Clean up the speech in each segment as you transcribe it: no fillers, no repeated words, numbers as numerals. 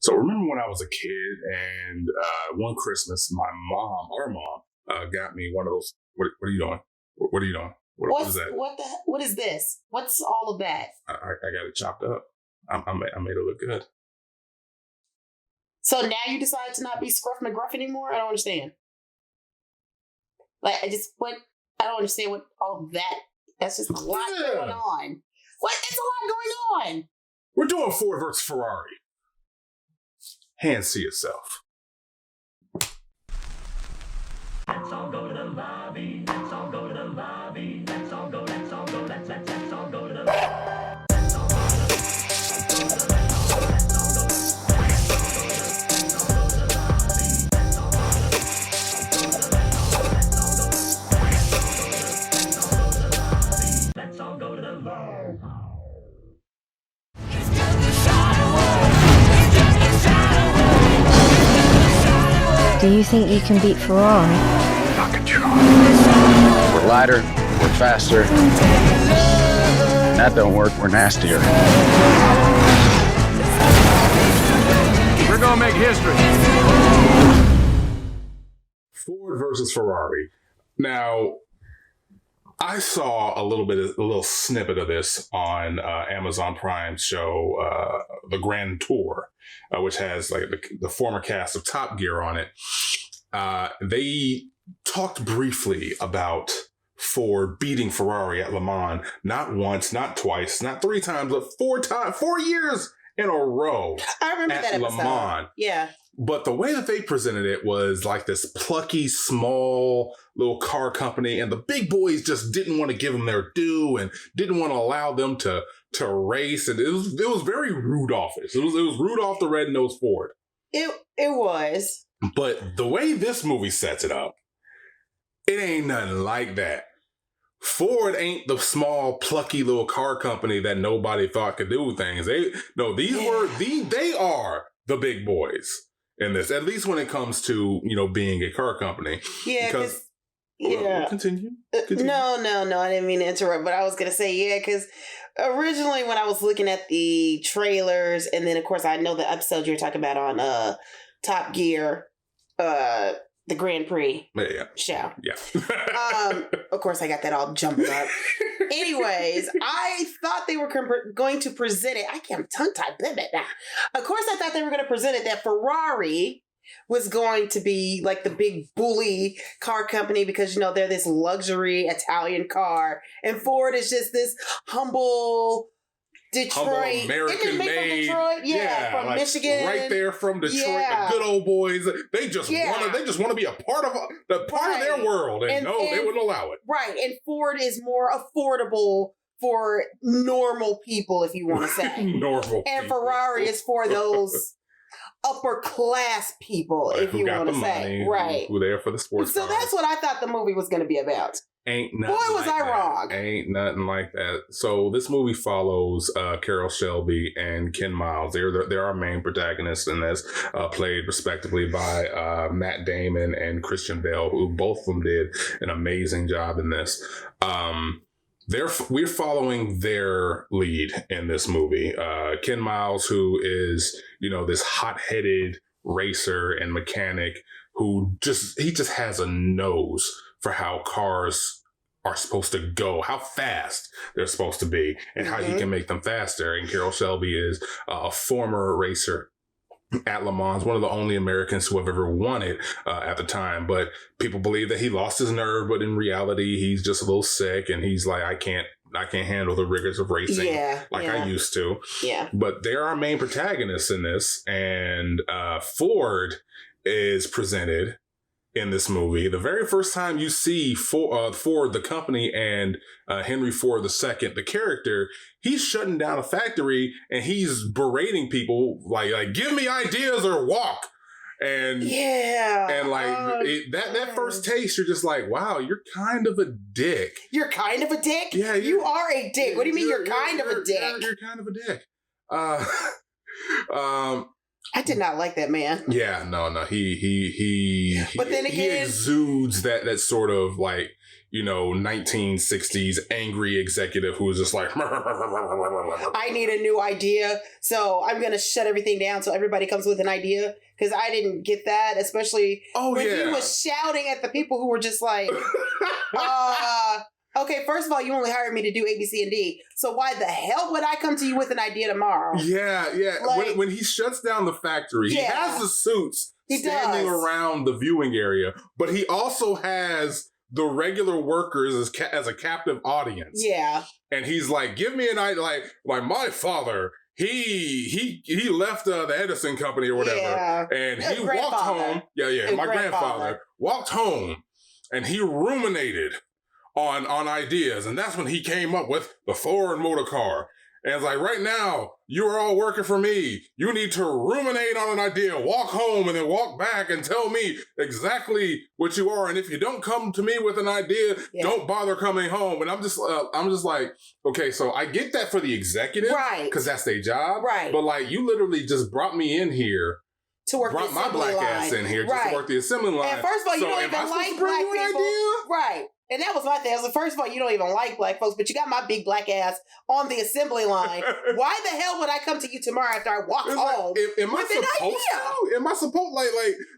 So remember when I was a kid and one Christmas, our mom, got me one of those. What are you doing? What are you doing? What is that? What is this? What's all of that? I got it chopped up. I made it look good. So now you decide to not be Scruff McGruff anymore? I don't understand. Like, I don't understand what all of that. That's just a lot going on. What? It's a lot going on. We're doing Ford versus Ferrari. Hands to yourself. Let's all go to the lobby. Let's all go to the lobby. Let's all go. Let's all go. Let's all go to the lobby. Do you think you can beat Ferrari? I can try. We're lighter, we're faster. That don't work, we're nastier. We're gonna make history. Ford versus Ferrari. Now, I saw a little snippet of this on Amazon Prime's show, The Grand Tour, which has like the former cast of Top Gear on it. They talked briefly about Ford beating Ferrari at Le Mans, not once, not twice, not 3 times, but 4 years in a row. I remember that episode. Le Mans. Yeah. But the way that they presented it was like this plucky, small little car company, and the big boys just didn't want to give them their due and didn't want to allow them to race. And it was very Rudolphish. It was Rudolph the Red-Nosed Ford. It was. But the way this movie sets it up, it ain't nothing like that. Ford ain't the small, plucky little car company that nobody thought could do things. They are the big boys in this, at least when it comes to, being a car company. Yeah, because Continue. No, I didn't mean to interrupt, but I was going to say, because originally when I was looking at the trailers, and then of course I know the episode you're talking about on Top Gear, the Grand Prix show. Yeah. Of course I got that all jumbled up. Anyways, I thought they were going to present it. I can't tongue-tied. Of course I thought they were going to present it that Ferrari was going to be like the big bully car company because, they're this luxury Italian car. And Ford is just this humble Detroit. American made. From Detroit? Yeah, from like Michigan. Right there from Detroit. Yeah. The good old boys. They just want to be a part of their world. And no, they wouldn't allow it. Right. And Ford is more affordable for normal people, if you want to say. Normal And people. Ferrari is for those upper class people, if you want to say. Right. Who there for the sports So cars. that's what I thought the movie was going to be about. Ain't nothing Boy, was like I that. wrong. Ain't nothing like that. So this movie follows Carroll Shelby and Ken Miles. They're our main protagonists in this, played respectively by Matt Damon and Christian Bale, who both of them did an amazing job in this. We're following their lead in this movie. Ken Miles, who is, this hot-headed racer and mechanic who just has a nose for how cars are supposed to go, how fast they're supposed to be, and how he can make them faster. And Carroll Shelby is a former racer at Le Mans, one of the only Americans who have ever won it at the time. But people believe that he lost his nerve, but in reality, he's just a little sick, and he's like, I can't handle the rigors of racing I used to. Yeah. But they're our main protagonists in this, and Ford is presented in this movie. The very first time you see Ford, the company, and Henry Ford II, the character, he's shutting down a factory and he's berating people like give me ideas or walk. And that first taste, you're just like, wow, you're kind of a dick. You're kind of a dick? Yeah, you are a dick. What do you mean you're kind of a dick? You're kind of a dick. I did not like that man. Yeah, no. He But then he again, exudes that sort of like, 1960s angry executive who was just like, I need a new idea, so I'm going to shut everything down so everybody comes with an idea. Because I didn't get that, especially when he was shouting at the people who were just like, okay, first of all, you only hired me to do A, B, C, and D. So why the hell would I come to you with an idea tomorrow? Yeah. Like, when he shuts down the factory, he has the suits standing around the viewing area, but he also has the regular workers as a captive audience. Yeah. And he's like, give me an idea. Like my father, he left the Edison company or whatever. Yeah. And he walked home. Yeah. My grandfather walked home and he ruminated on ideas. And that's when he came up with the Ford motor car. And it's like, right now, you are all working for me. You need to ruminate on an idea, walk home, and then walk back and tell me exactly what you are. And if you don't come to me with an idea, don't bother coming home. And I'm just like, okay, so I get that for the executive, right? Because that's their job, right? But like, you literally just brought me in here to work brought my black ass in here just to work the assembly line. And first of all, you don't even like black people, right? And that was my thing. I was like, first of all, you don't even like black folks, but you got my big black ass on the assembly line. Why the hell would I come to you tomorrow after I walk home? Am I supposed to? Am I supposed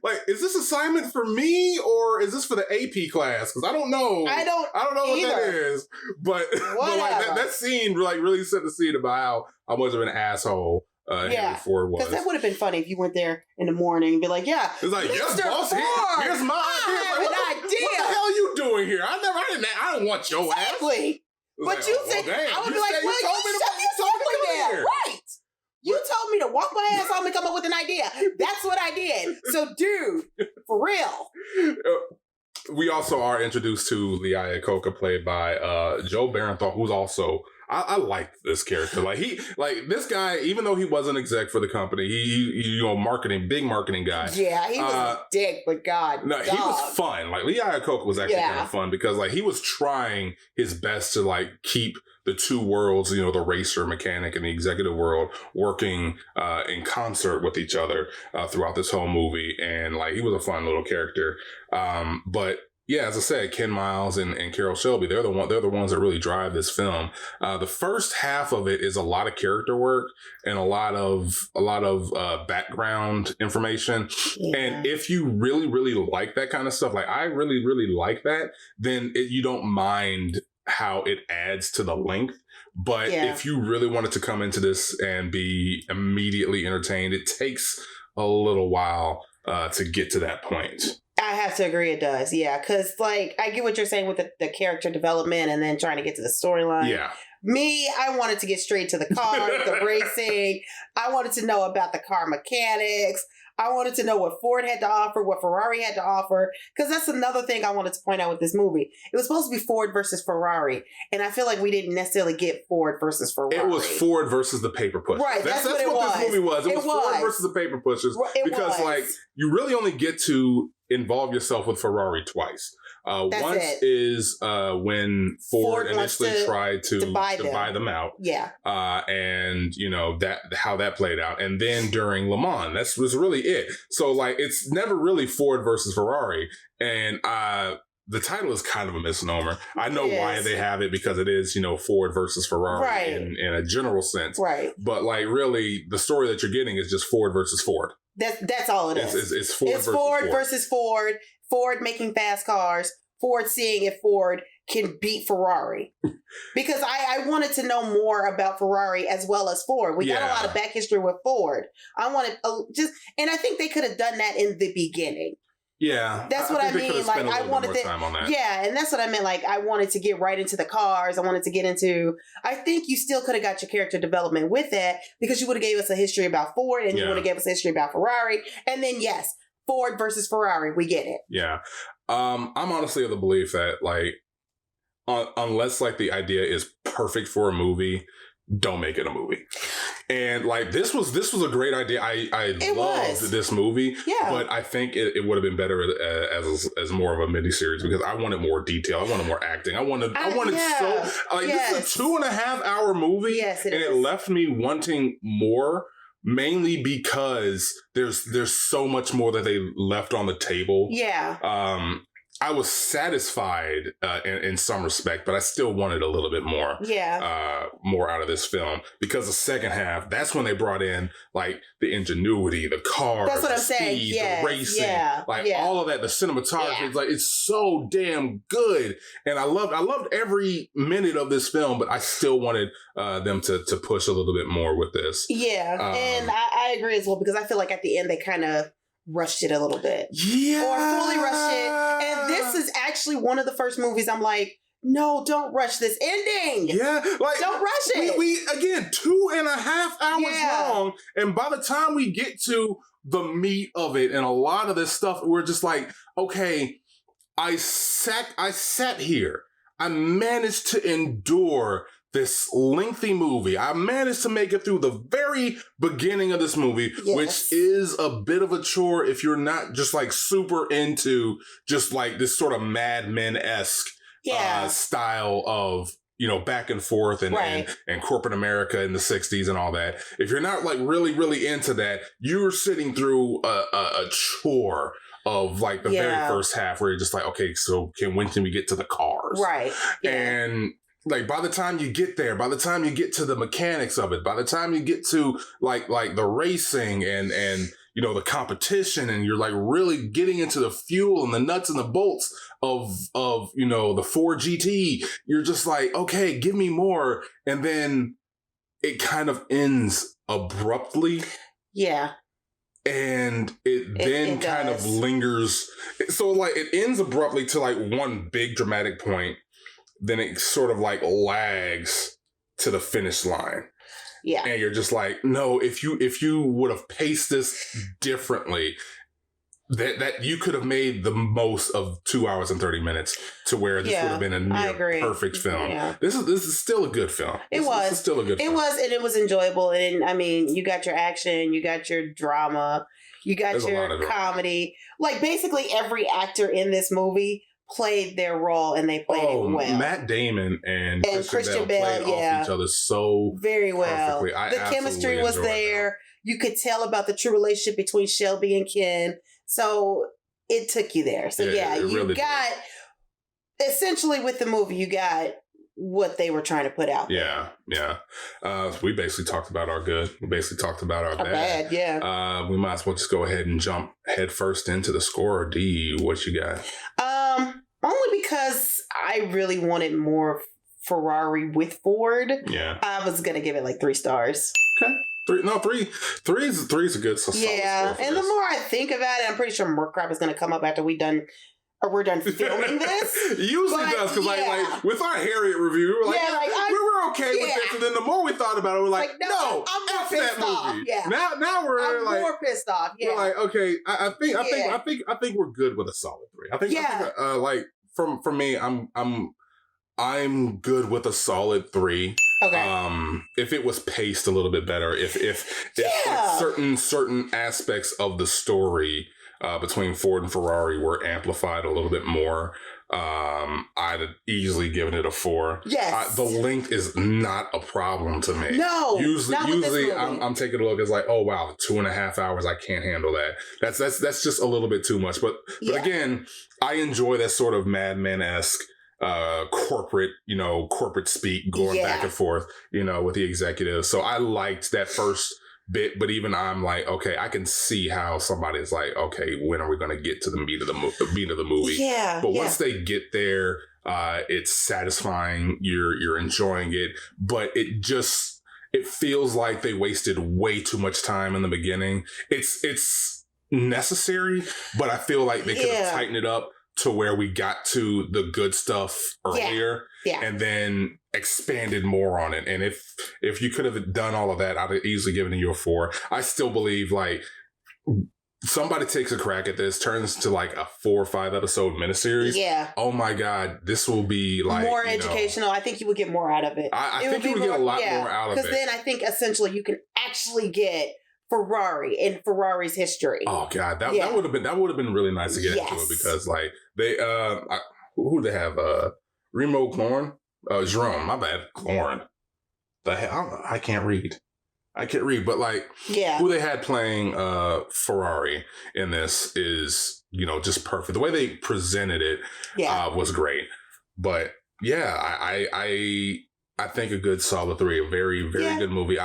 like? Is this assignment for me or is this for the AP class? Because I don't know. I don't know what that is. But like that scene really set the scene about how much of an asshole Henry Ford was. Because that would have been funny if you went there in the morning and be like, yeah. It's like, yes, boss, here's my idea. I have an idea. What the hell are you doing here? I don't want your ass. Exactly. But you said, I would be like, well, you shut the assembly down. Right. You told me to walk my ass home and come up with an idea. That's what I did. So, dude, for real. We also are introduced to Leia Coca, played by Joe Barenthal, who's also... I like this character. This guy, even though he was an exec for the company, he big marketing guy. Yeah, he was a dick, but God. No, he was fun. Like, Lee Iacocca was actually kind of fun because he was trying his best to keep the two worlds, the racer mechanic and the executive world working in concert with each other throughout this whole movie. And he was a fun little character. But yeah, as I said, Ken Miles and Carol Shelby, they're the ones that really drive this film. The first half of it is a lot of character work and a lot of background information. Yeah. And if you really, really like that kind of stuff, like I really, really like that, then you don't mind how it adds to the length. But if you really wanted to come into this and be immediately entertained, it takes a little while to get to that point. I have to agree it does, yeah. Because, I get what you're saying with the character development and then trying to get to the storyline. Yeah. Me, I wanted to get straight to the car, the racing. I wanted to know about the car mechanics. I wanted to know what Ford had to offer, what Ferrari had to offer. Because that's another thing I wanted to point out with this movie. It was supposed to be Ford versus Ferrari. And I feel like we didn't necessarily get Ford versus Ferrari. It was Ford versus the paper pushers. Right, that's what this movie was. It was Ford versus the paper pushers. Because you really only get to involve yourself with Ferrari twice. Once is when Ford initially tried to buy them out. Yeah. And how that played out. And then during Le Mans, that was really it. So it's never really Ford versus Ferrari. And the title is kind of a misnomer. I know why they have it because it is, Ford versus Ferrari in a general sense. Right. But really the story that you're getting is just Ford versus Ford. That's all it is. It's Ford versus Ford. Ford making fast cars. Ford seeing if Ford can beat Ferrari. Because I wanted to know more about Ferrari as well as Ford. We got a lot of back history with Ford. I wanted and I think they could have done that in the beginning. Yeah. That's what I mean. I wanted time on that. Yeah, and that's what I meant. I wanted to get right into the cars. I wanted to get into, I think you still could have got your character development with that because you would have gave us a history about Ford and you would have gave us a history about Ferrari. And then yes, Ford versus Ferrari. We get it. Yeah. I'm honestly of the belief that unless the idea is perfect for a movie, don't make it a movie. And this was a great idea. I loved this movie, but I think it would have been better as more of a miniseries because I wanted more detail. I wanted more acting. I wanted this is a 2.5 hour movie, and it left me wanting more. mainly because there's so much more that they left on the table. Yeah. I was satisfied in some respect, but I still wanted a little bit more. Yeah. More out of this film, because the second half, that's when they brought in like the ingenuity, the cars, That's what the I'm saying. speed, Yes, the racing, yeah, like yeah. all of that. The cinematography, Yeah. it's like it's so damn good, and I loved every minute of this film. But I still wanted them to push a little bit more with this. Yeah. And I agree as well, because I feel like at the end they kind of rushed it a little bit. Yeah. Or fully rushed it. And this is actually one of the first movies I'm like, no, don't rush this ending. Yeah, like Don't rush it. We again 2.5 hours Yeah. long, and by the time we get to the meat of it and a lot of this stuff, we're just like, okay, I sat here. I managed to endure this lengthy movie. I managed to make it through the very beginning of this movie, Yes. which is a bit of a chore if you're not just like super into just like this sort of Mad Men-esque Yeah. style of, you know, back and forth and, Right. and corporate America in the 60s and all that. If you're not like really, really into that, you're sitting through a chore of like the very Yeah. first half where you're just like, okay, so when can we get to the cars? Right. Yeah. And like by the time you get there, by the time you get to the mechanics of it, by the time you get to like the racing and you know the competition, and you're like really getting into the fuel and the nuts and the bolts of you know the Ford GT, you're just like, okay, give me more. And then it kind of ends abruptly. Yeah. And it then it kind of does. lingers. So like it ends abruptly to like one big dramatic point. Then it sort of like lags to the finish line. Yeah. And you're just like, no, if you would have paced this differently, that you could have made the most of 2 hours and 30 minutes to where this Yeah, would have been a I near agree. perfect film. Yeah. This is still a good film. It This was. is still a good film. It was, and it was enjoyable. And I mean, you got your action, you got your drama, you got There's a lot your of drama. comedy. Like basically every actor in this movie played their role, and they played it well. Matt Damon and Christian Bale Bale, played yeah. off each other so Very well. perfectly. I The absolutely chemistry was enjoyed there. You could tell about the true relationship between Shelby and Ken. So it took you there. So Yeah, yeah, it you really did. got essentially with the movie, you got what they were trying to put out there. Yeah. We basically talked about our good. We basically talked about our bad. Bad, yeah. We might as well just go ahead and jump head first into the score. D, what you got? Only because I really wanted more Ferrari with Ford. Yeah. I was gonna give it like 3 stars. Okay. Three is a good solid Yeah, score for and the this. more I think about it, I'm pretty sure more crap is gonna come up after we're done filming this. It usually But, does, because yeah. like with our Harriet review, we were like, Yeah, like, we were okay with yeah. this, and then the more we thought about it, we're like, Like, no, I'm more F that pissed off. movie. Yeah. Now we're I'm like, more pissed off. Yeah. we're like, okay, I Yeah. think we're good with a solid 3. I think like for me, I'm good with a solid 3. Okay. If it was paced a little bit better, if Yeah. like certain aspects of the story between Ford and Ferrari were amplified a little bit more, I'd have easily given it a 4. Yes. The length is not a problem to me. No, not with this usually movie. I'm taking a look. It's like, oh wow, 2.5 hours. I can't handle that. That's just a little bit too much. But Yeah. again, I enjoy that sort of Mad Men-esque corporate speak going Yeah. back and forth, with the executives. So I liked that first bit, but even I'm like, okay, I can see how somebody's like, okay, when are we going to get to the meat of the movie? Yeah. But yeah. once they get there, it's satisfying. You're enjoying it, but it feels like they wasted way too much time in the beginning. It's necessary, but I feel like they could have Yeah. tightened it up to where we got to the good stuff earlier, Yeah. and then expanded more on it. And if you could have done all of that, I'd have easily given you a 4. I still believe like somebody takes a crack at this, turns to like a 4 or 5 episode miniseries. Yeah. Oh my God, this will be like more educational. I think you would get more out of it. I It think you would get a lot more out of it. Because then I think essentially you can actually get Ferrari and Ferrari's history. Oh God, that Yeah. would have been really nice to get into Yes. it, because like they who do they have Remo Clorne, Jerome, my bad, Clorne. The hell, I can't read. I can't read, but like Yeah. who they had playing Ferrari in this is, you know, just perfect. The way they presented it was great. But yeah, I think a good solid 3, a very, very good movie.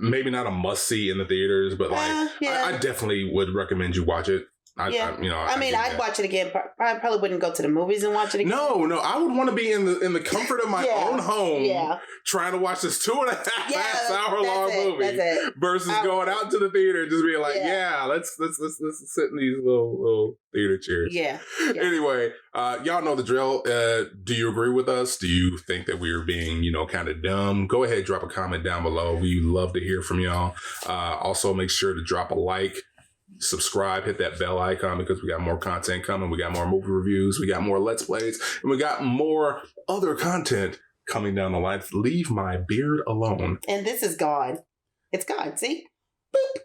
Maybe not a must see in the theaters, but like I definitely would recommend you watch it. I'd watch it again. I probably wouldn't go to the movies and watch it again. No, I would want to be in the comfort of my own home, trying to watch this 2.5 hour long movie versus going out to the theater and just being like, let's sit in these little theater chairs. Yeah. Anyway, y'all know the drill. Do you agree with us? Do you think that we are being, kind of dumb? Go ahead, drop a comment down below. We love to hear from y'all. Also, make sure to drop a like. Subscribe, hit that bell icon because we got more content coming. We got more movie reviews. We got more Let's Plays. And we got more other content coming down the line. Leave my beard alone. And this is gone. It's gone. See? Boop.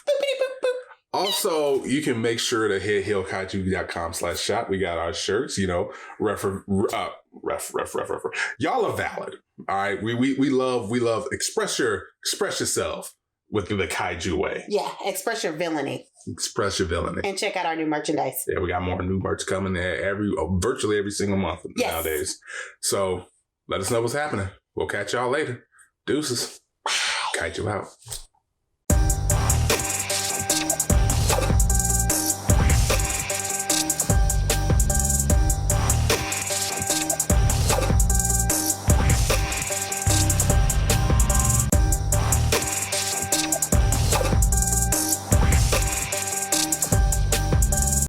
Boopity boop boop. Also, you can make sure to hit HEELKAIJU.com/shop. We got our shirts, ref. Y'all are valid. All right. We love express yourself with the Kaiju way. Yeah, express your villainy. Express your villainy. And check out our new merchandise. Yeah, we got more new merch coming virtually every single month nowadays. So let us know what's happening. We'll catch y'all later. Deuces. Kaiju out.